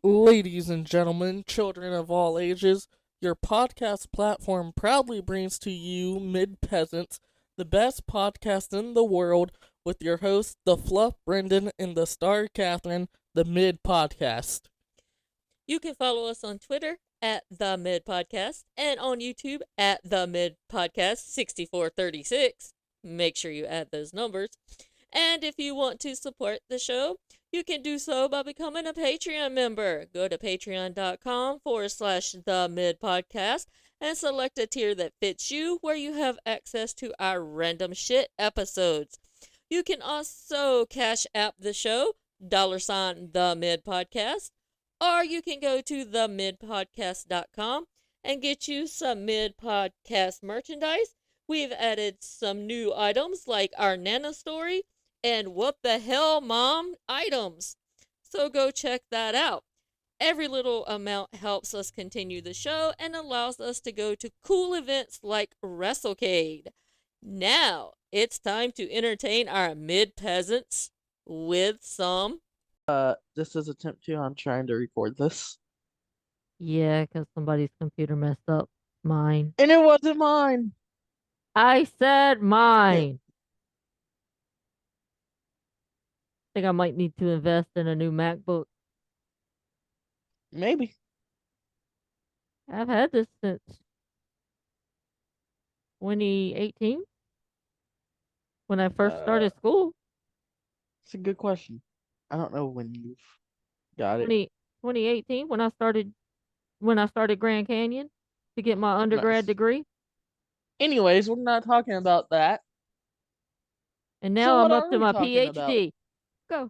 Ladies and gentlemen, children of all ages, your podcast platform proudly brings to you Mid Peasants, the best podcast in the world, with your hosts, the Fluff Brendan and the Star Catherine, the Mid Podcast. You can follow us on Twitter at The Mid Podcast and on YouTube at The Mid Podcast 6436. Make sure you add those numbers. And if you want to support the show, you can do so by becoming a Patreon member. Go to patreon.com/The Mid Podcast and select a tier that fits you, where you have access to our random shit episodes. You can also cash app the show, $ The Mid Podcast, or you can go to themidpodcast.com and get you some Mid Podcast merchandise. We've added some new items like our Nana story and What the Hell Mom items. So go check that out. Every little amount helps us continue the show and allows us to go to cool events like WrestleCade. Now, it's time to entertain our mid peasants with some. This is attempt 2 on trying to record this. Yeah, because somebody's computer messed up. Mine. And it wasn't mine! I said mine. Think I might need to invest in a new MacBook. Maybe. I've had this since 2018 when I first started school. It's a good question. I don't know when you've got it. 2018 when I started Grand Canyon to get my undergrad Nice. degree. Anyways, we're not talking about that. And now So I'm what up are to we my talking about? PhD. Go.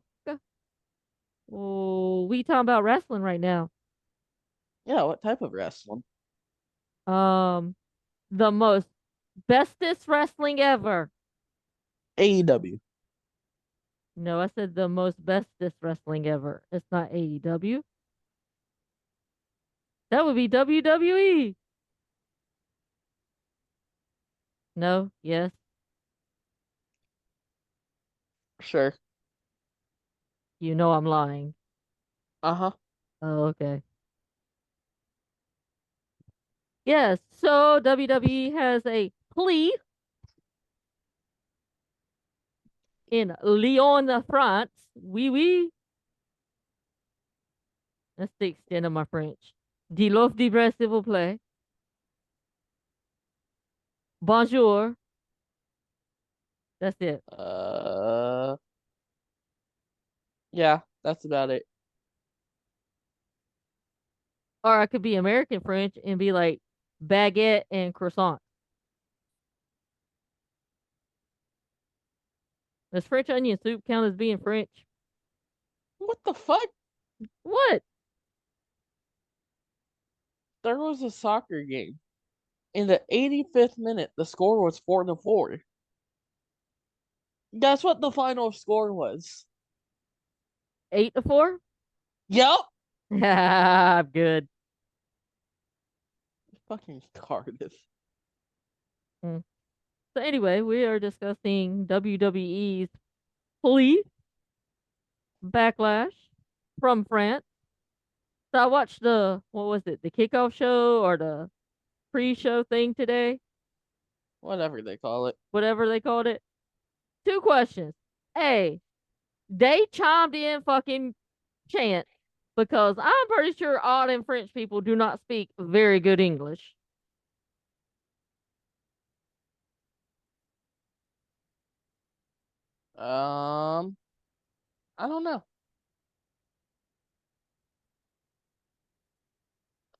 Oh, we talking about wrestling right now. Yeah, what type of wrestling? The most bestest wrestling ever. AEW. No, I said the most bestest wrestling ever. It's not AEW. That would be WWE. No, yes. Sure. You know I'm lying. Uh-huh. Oh, okay. Yes, so WWE has a plea in Lyon, France. Oui, oui. That's the extent of my French. De l'offre de bras, s'il vous plaît. Bonjour. That's it. Yeah, that's about it. Or I could be American French and be like baguette and croissant. Does French onion soup count as being French? What the fuck? What? There was a soccer game. In the 85th minute, the score was 4-4. Guess what the final score was? 8-4? Yup! I'm good. Fucking Cardiff. So anyway, we are discussing WWE's PLE Backlash from France. So I watched the kickoff show or the pre-show thing today, Whatever they call it. whatever they called it. 2 questions. A, they chimed in fucking chant because I'm pretty sure all them French people do not speak very good English. I don't know.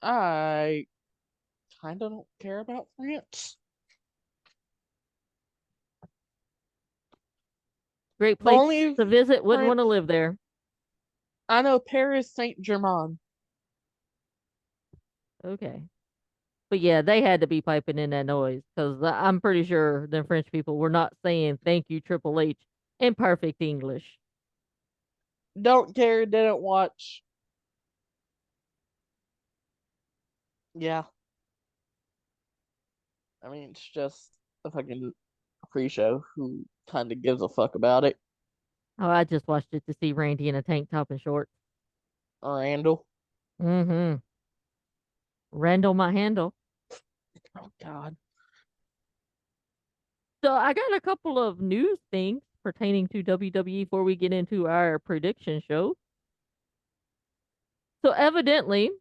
I kinda don't care about France. Great The place only to visit, wouldn't want to France live there. I know Paris Saint-Germain. Okay. But yeah, they had to be piping in that noise because I'm pretty sure the French people were not saying thank you, Triple H, in perfect English. Don't care, didn't watch. Yeah. I mean, it's just a fucking pre-show. Who kind of gives a fuck about it? Oh, I just watched it to see Randy in a tank top and shorts. Randall. Mm-hmm. Randall my handle. Oh God. So I got a couple of news things pertaining to WWE before we get into our prediction show. So evidently,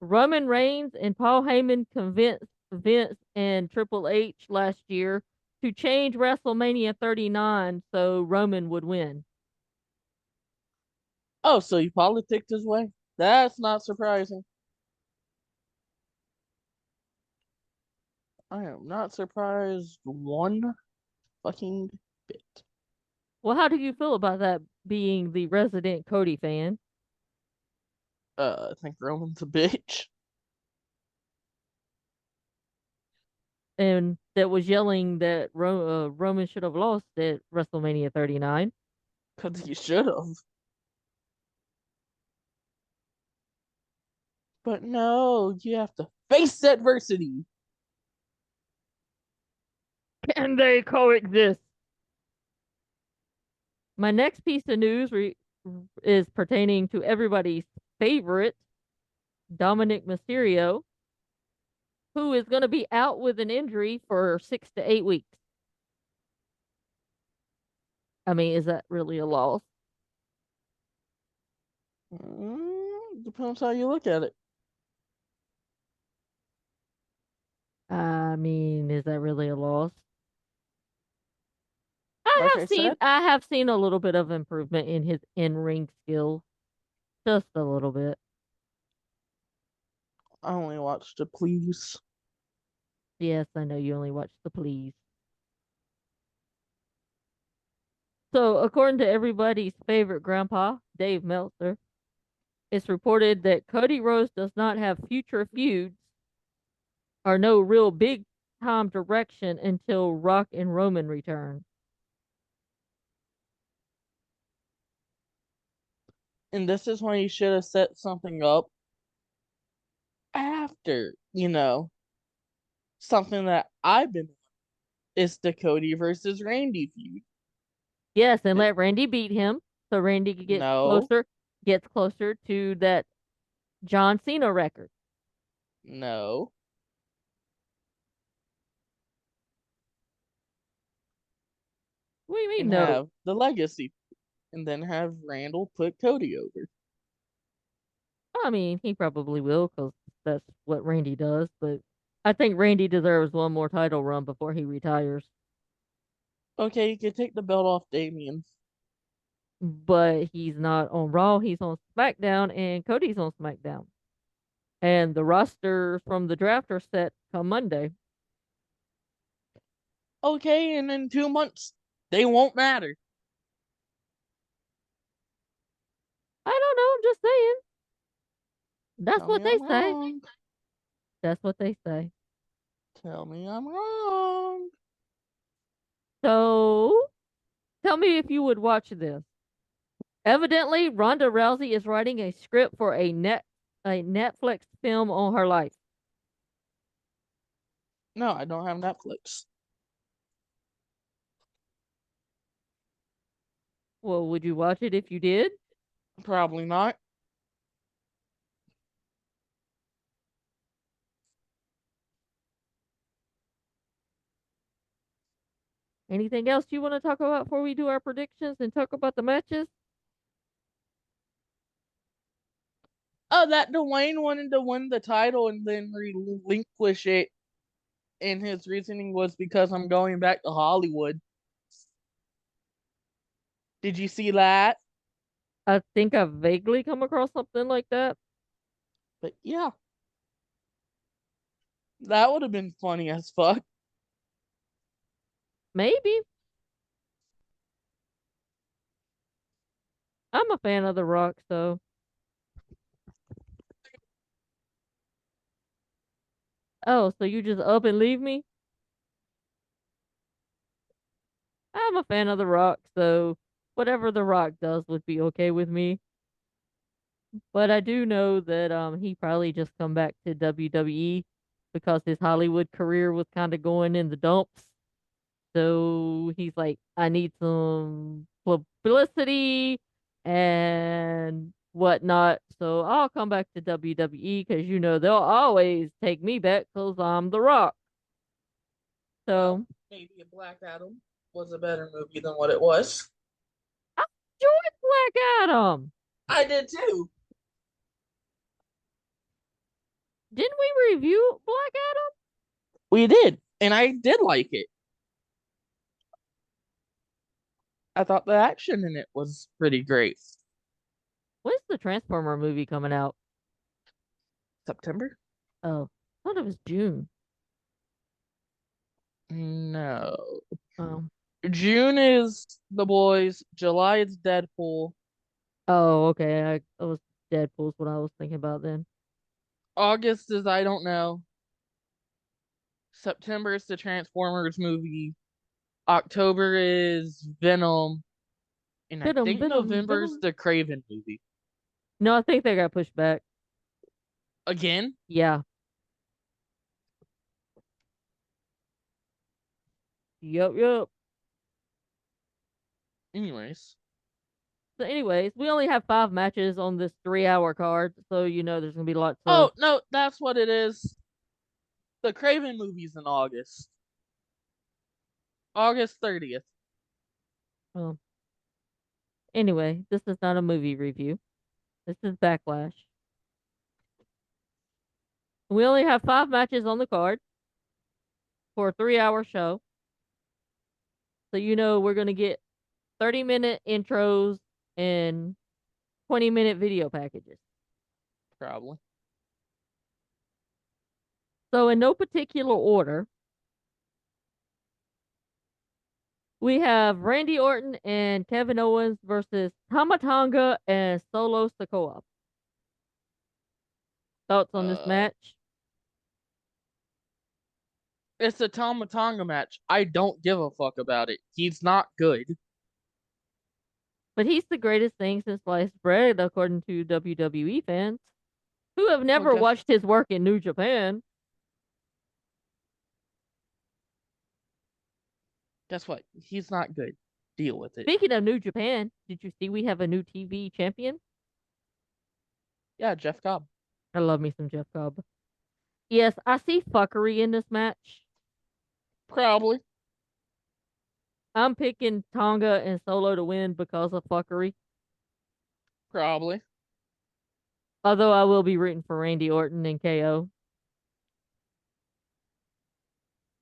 Roman Reigns and Paul Heyman convinced Vince and Triple H last year to change WrestleMania 39 so Roman would win. Oh, so he politicked his way? That's not surprising. I am not surprised one fucking bit. Well, how do you feel about that being the resident Cody fan? I think Roman's a bitch. And that was yelling that Roman should have lost at WrestleMania 39. Because he should have. But no, you have to face adversity. Can they coexist? My next piece of news is pertaining to everybody's favorite, Dominic Mysterio, who is going to be out with an injury for 6 to 8 weeks. I mean, is that really a loss? Depends how you look at it. I mean, is that really a loss? Like I said, I have seen a little bit of improvement in his in-ring skill, just a little bit. I only watched it, please. Yes, I know you only watch the please. So, according to everybody's favorite grandpa, Dave Meltzer, it's reported that Cody Rhodes does not have future feuds or no real big time direction until Rock and Roman return. And this is when you should have set something up after, something that I've been on is the Cody versus Randy feud. Yes, and let Randy beat him so Randy No, gets closer to that John Cena record. no. What do you mean And no? have the legacy. And then have Randall put Cody over. I mean, he probably will because that's what Randy does, but I think Randy deserves one more title run before he retires. Okay, you can take the belt off Damien. But he's not on Raw, he's on SmackDown, and Cody's on SmackDown. And the roster from the draft are set come Monday. Okay, and in 2 months, they won't matter. I don't know, I'm just saying. That's Tell what me they I'm say. wrong. That's what they say. Tell me I'm wrong. So, tell me if you would watch this. Evidently, Ronda Rousey is writing a script for a Netflix film on her life. No, I don't have Netflix. Well, would you watch it if you did? Probably not. Anything else you want to talk about before we do our predictions and talk about the matches? Oh, that Dwayne wanted to win the title and then relinquish it, and his reasoning was because I'm going back to Hollywood. Did you see that? I think I've vaguely come across something like that. But yeah, that would have been funny as fuck. Maybe. I'm a fan of The Rock, so. Oh, so you just up and leave me? I'm a fan of The Rock, so whatever The Rock does would be okay with me. But I do know that he probably just come back to WWE because his Hollywood career was kind of going in the dumps. So he's like, I need some publicity and whatnot. So I'll come back to WWE because they'll always take me back because I'm The Rock. Well, So maybe a Black Adam was a better movie than what it was. I enjoyed Black Adam. I did too. Didn't we review Black Adam? We did, and I did like it. I thought the action in it was pretty great. When's the Transformer movie coming out? September? Oh, I thought it was June. No. Oh, June is The Boys. July is Deadpool. oh, okay. I was Deadpool's what I was thinking about then. August is I don't know. September is the Transformers movie. October is Venom. And I Venom, think Venom, November is Venom. the Craven movie. No, I think they got pushed back. Again? Yeah. Yup, yup. Anyways. So, anyways, we only have 5 matches on this 3-hour card, so there's gonna be lots of. Oh, no, that's what it is. The Craven movie's in August. August 30th. Well, anyway, this is not a movie review. This is Backlash. We only have 5 matches on the card for a 3-hour show. So we're gonna get 30-minute intros and 20-minute video packages. Probably. So in no particular order, we have Randy Orton and Kevin Owens versus Tama Tonga and Solo Sikoa. Thoughts on this Uh, match? it's a Tama Tonga match. I don't give a fuck about it. He's not good. But he's the greatest thing since sliced bread, according to WWE fans, who have Well, never watched his work in New Japan. guess what? He's not good. Deal with it. Speaking of New Japan, did you see we have a new TV champion? Yeah, Jeff Cobb. I love me some Jeff Cobb. Yes, I see fuckery in this match. Probably. I'm picking Tonga and Solo to win because of fuckery. Probably. Although I will be rooting for Randy Orton and KO.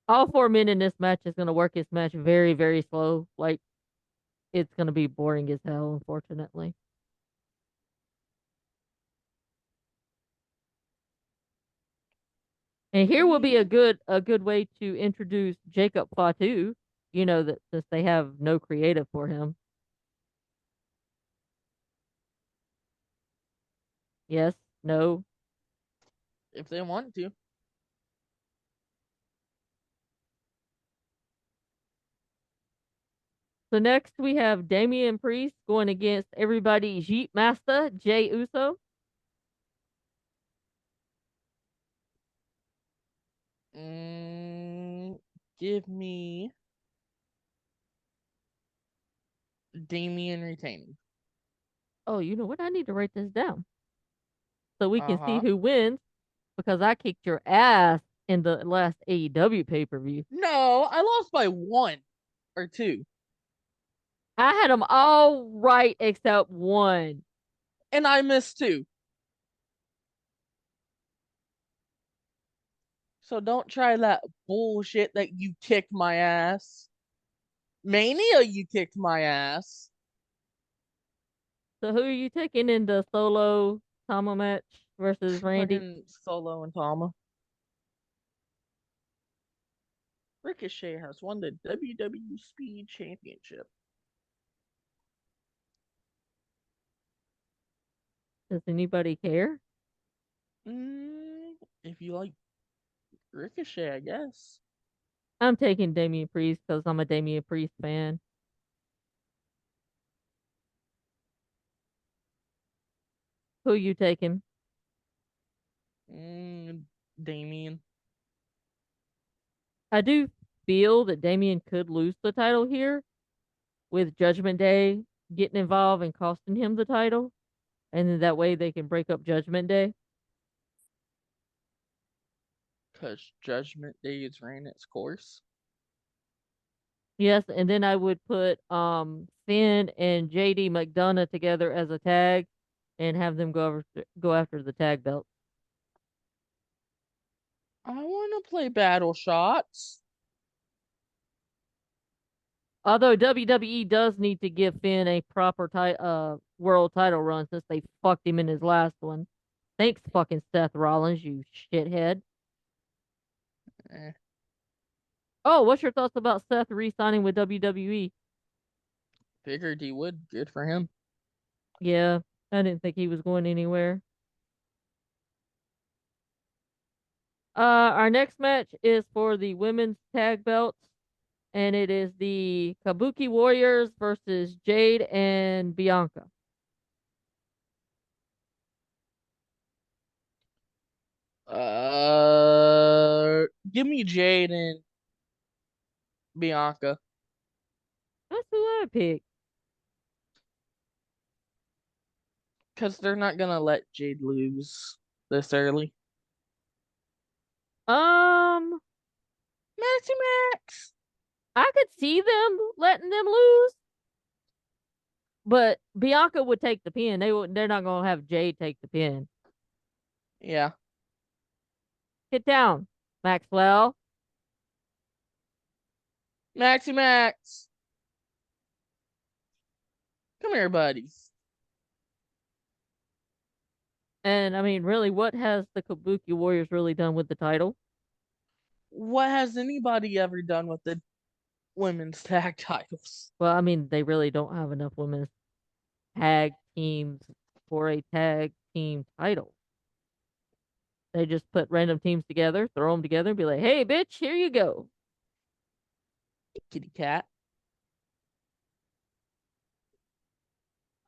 All 4 men in this match is going to work this match very, very slow. Like, it's going to be boring as hell, unfortunately. And here will be a good way to introduce Jacob Fatu. That since they have no creative for him. Yes, no. If they want to. So next we have Damian Priest going against everybody's Jeep Master, Jay Uso. Mm, give me Damian retaining. Oh, you know what? I need to write this down so we can see Uh-huh. who wins because I kicked your ass in the last AEW pay per view. No, I lost by 1 or 2. I had them all right except one. And I missed 2. So don't try that bullshit that you kicked my ass. Mania, you kicked my ass. So who are you taking in the solo Tama match versus Randy? Fucking Solo and Tama. Ricochet has won the WWE Speed Championship. Does anybody care? If you like Ricochet, I guess. I'm taking Damian Priest because I'm a Damian Priest fan. Who you taking? Damien. I do feel that Damian could lose the title here with Judgment Day getting involved and costing him the title. and then that way they can break up Judgment Day. Because Judgment Day is ran its course. Yes, and then I would put Finn and JD McDonough together as a tag, and have them go after the tag belt. I want to play Battle Shots. Although WWE does need to give Finn a proper world title run since they fucked him in his last one. Thanks, fucking Seth Rollins, you shithead. Eh, Oh, what's your thoughts about Seth re-signing with WWE? figured he would. Good for him. Yeah, I didn't think he was going anywhere. Our next match is for the women's tag belts, and it is the Kabuki Warriors versus Jade and Bianca. Give me Jade and Bianca. That's who I picked. Because they're not going to let Jade lose this early. Um, Maxi Max! I could see them letting them lose, but Bianca would take the pin. They're not gonna have Jade take the pin. Yeah. Get down, Maxwell. Maxi Max! Come here, buddy. And I mean, really, what has the Kabuki Warriors really done with the title? What has anybody ever done with the women's tag titles? Well, I mean, they really don't have enough women's tag teams for a tag team title. They just put random teams together, throw them together, and be like, "Hey, bitch, here you go." Kitty cat.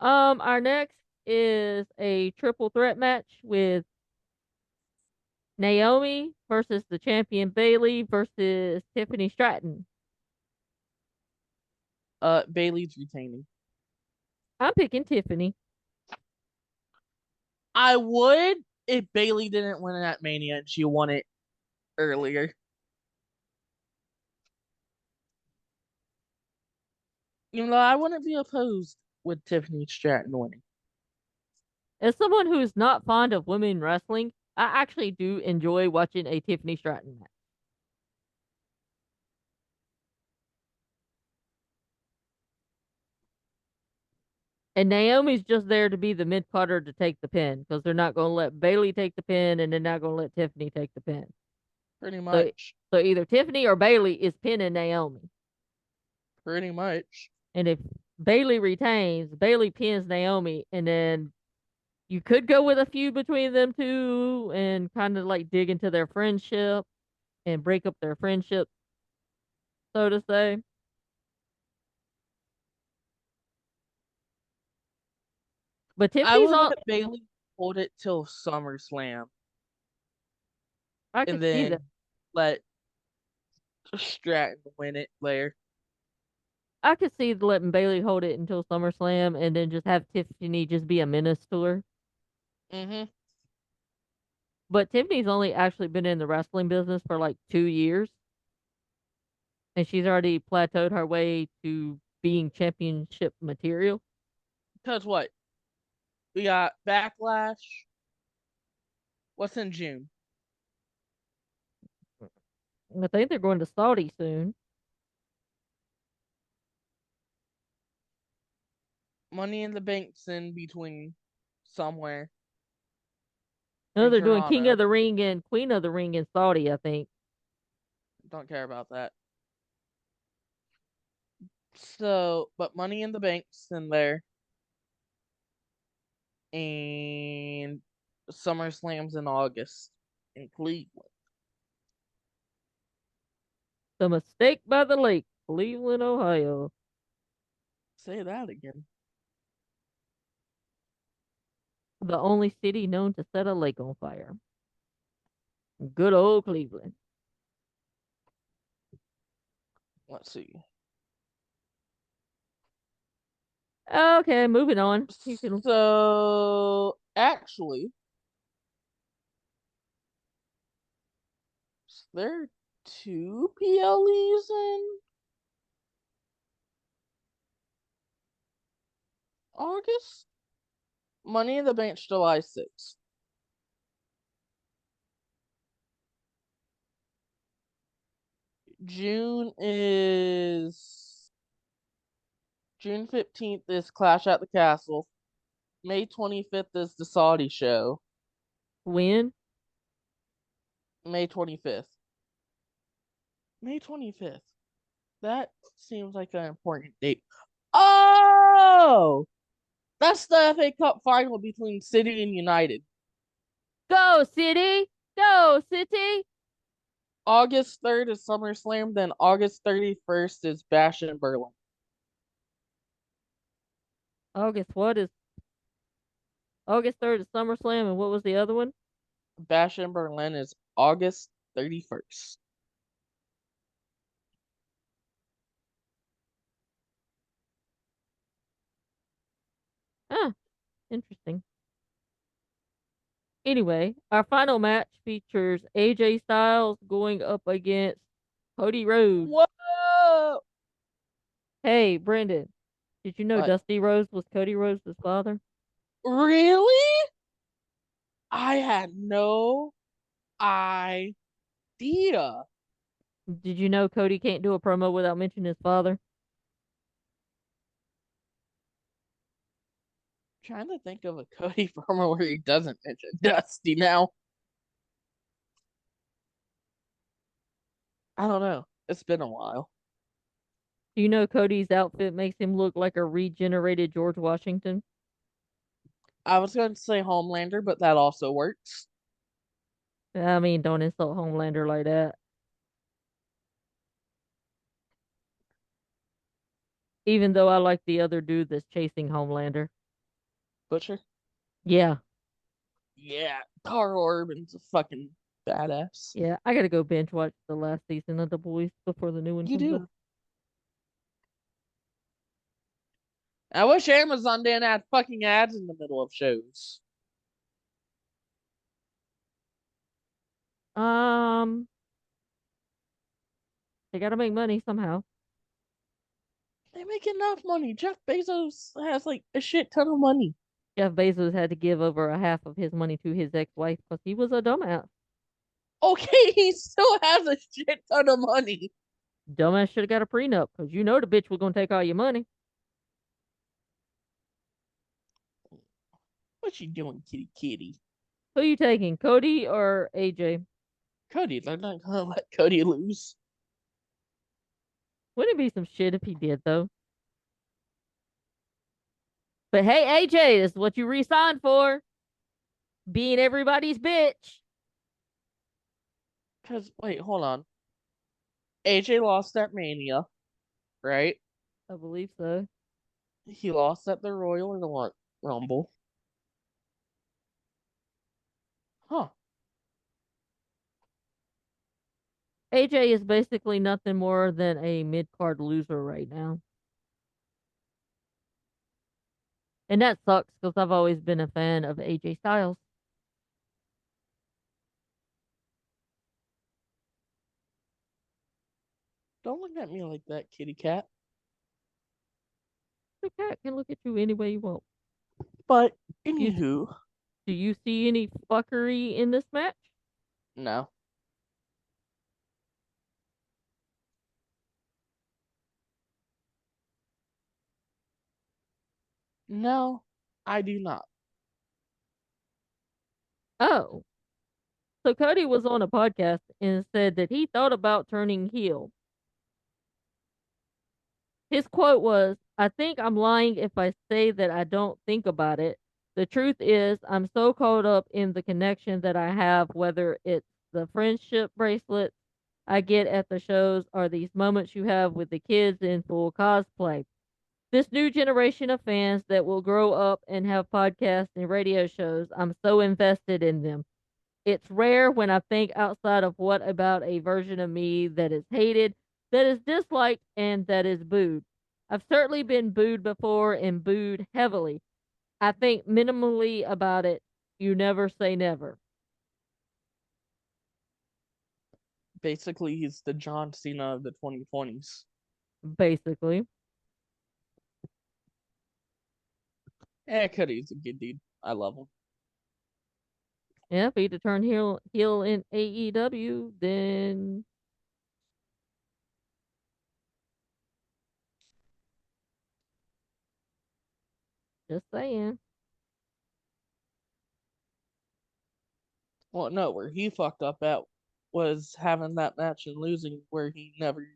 Our next is a triple threat match with Naomi versus the champion Bailey versus Tiffany Stratton. Bailey's retaining. I'm picking Tiffany. I would if Bailey didn't win it at Mania and she won it earlier. Even though I wouldn't be opposed with Tiffany Stratton winning. As someone who's not fond of women wrestling, I actually do enjoy watching a Tiffany Stratton match. And Naomi's just there to be the mid Carter to take the pin because they're not going to let Bailey take the pin and they're not going to let Tiffany take the pin. Pretty So, much. so either Tiffany or Bailey is pinning Naomi. Pretty much. And if Bailey retains, Bailey pins Naomi, and then you could go with a feud between them two and kind of like dig into their friendship and break up their friendship, so to say. But I Tiffany's would on. let Bailey hold it till SummerSlam I and could see that. then let Stratton win it later. I could see letting Bailey hold it until SummerSlam and then just have Tiffany just be a menace to her. Mm-hmm. But Tiffany's only actually been in the wrestling business for like 2 years. And she's already plateaued her way to being championship material. Because what? We got Backlash. What's in June? I think they're going to Saudi soon. Money in the Bank's in between somewhere. No, In they're doing King of Toronto. the Ring and Queen of the Ring in Saudi, I think. Don't care about that. So, but Money in the Bank's in there. And SummerSlam's in August in Cleveland. The Mistake by the Lake, Cleveland, Ohio. Say that again. The only city known to set a lake on fire. Good old Cleveland. Let's see. Okay, moving on. You can. So actually, there are two PLEs in August. Money in the Bank's July 6th. June is June 15th is Clash at the Castle. May 25th is the Saudi show. When? May 25th. May 25th. That seems like an important date. Oh! That's the FA Cup final between City and United. Go, City! Go, City! August 3rd is SummerSlam, then August 31st is Bash in Berlin. August, what is. August 3rd is SummerSlam, and what was the other one? Bash in Berlin is August 31st. Ah, interesting. Anyway, our final match features AJ Styles going up against Cody Rhodes. Whoa! Hey, Brendan, did you know What? Dusty Rhodes was Cody Rhodes' father? Really? I had no idea. Did you know Cody can't do a promo without mentioning his father? Trying to think of a Cody promo where he doesn't mention Dusty now. I don't know. It's been a while. Do you know Cody's outfit makes him look like a regenerated George Washington? I was going to say Homelander, but that also works. I mean, don't insult Homelander like that. Even though I like the other dude that's chasing Homelander. Butcher? Yeah, Yeah, Carl Urban's a fucking badass. yeah. I gotta go binge watch the last season of The Boys before the new one You comes do. out. I wish Amazon didn't add fucking ads in the middle of shows. Um, they gotta make money somehow. They make enough money. Jeff Bezos has like a shit ton of money. Jeff Bezos had to give over a half of his money to his ex-wife because he was a dumbass. Okay, he still has a shit ton of money. Dumbass should have got a prenup because you know the bitch was gonna take all your money. What you doing, kitty kitty? Who you taking, Cody or AJ? Cody, they're not gonna let Cody lose. Wouldn't it be some shit if he did though? But hey, AJ, this is what you re-signed for. Being everybody's bitch. Cause wait, hold on. AJ lost at Mania, right? I believe so. He lost at the Royal Rumble. Huh. AJ is basically nothing more than a mid-card loser right now. And that sucks because I've always been a fan of AJ Styles. Don't look at me like that, kitty cat. The cat can look at you any way you want. But You, anywho, do you see any fuckery in this match? no. No, I do not. Oh. So Cody was on a podcast and said that he thought about turning heel. His quote was, I think I'm lying if I say that I don't think about it. The truth is, I'm so caught up in the connection that I have, whether it's the friendship bracelets I get at the shows or these moments you have with the kids in full cosplay. This new generation of fans that will grow up and have podcasts and radio shows, I'm so invested in them. It's rare when I think outside of what about a version of me that is hated, that is disliked, and that is booed. I've certainly been booed before and booed heavily. I think minimally about it. You never say never. Basically, he's the John Cena of the 2020s. Basically. Cody's a good dude. I love him. Yeah, if he'd have turned heel in AEW, then just saying. Well, no, where he fucked up at was having that match and losing, where he never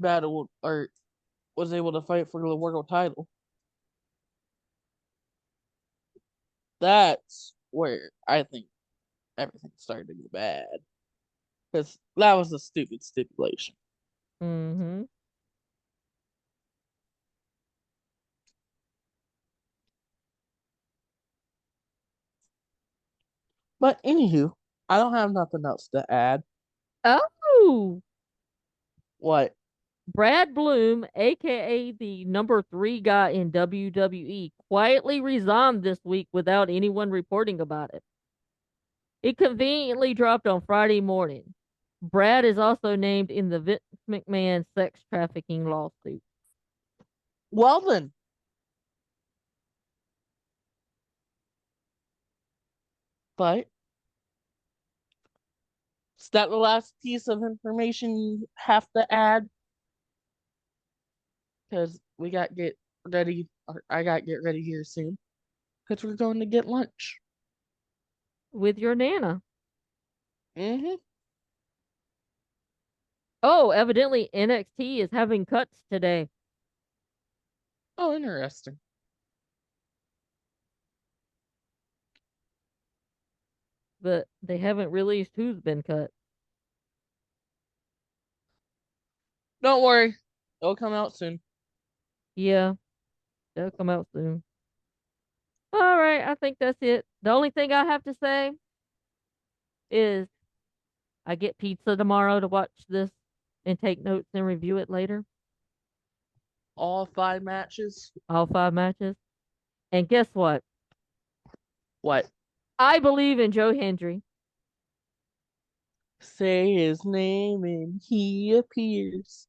battled or was able to fight for the world title. That's where I think everything started to go bad. Because that was a stupid stipulation. Mm-hmm. But anywho, I don't have nothing else to add. Oh, What? Brad Bloom, aka the number 3 guy in WWE, quietly resigned this week without anyone reporting about it. It conveniently dropped on Friday morning. Brad is also named in the Vince McMahon sex trafficking lawsuit. Well then. But is that the last piece of information you have to add? Because we got to get ready, or I got to get ready here soon. Because we're going to get lunch. With your Nana. Mm-hmm. Oh, evidently NXT is having cuts today. Oh, interesting. But they haven't released who's been cut. Don't worry. It'll come out soon. Yeah, they'll come out soon. All right, I think that's it. The only thing I have to say is I get pizza tomorrow to watch this and take notes and review it later. All 5 matches. All 5 matches. And guess what? What? I believe in Joe Hendry. Say his name and he appears.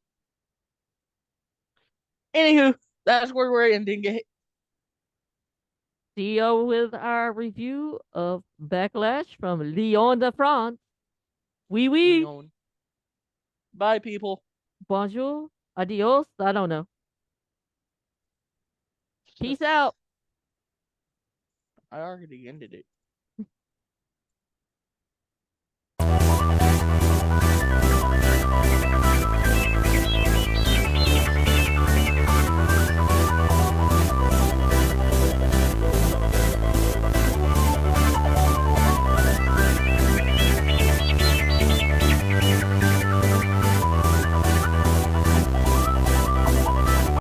Anywho, that's where we're ending it. See you with our review of Backlash from Lyon de France. Oui, oui. Leon. Bye, people. Bonjour. Adios. I don't know. Peace out. I already ended it.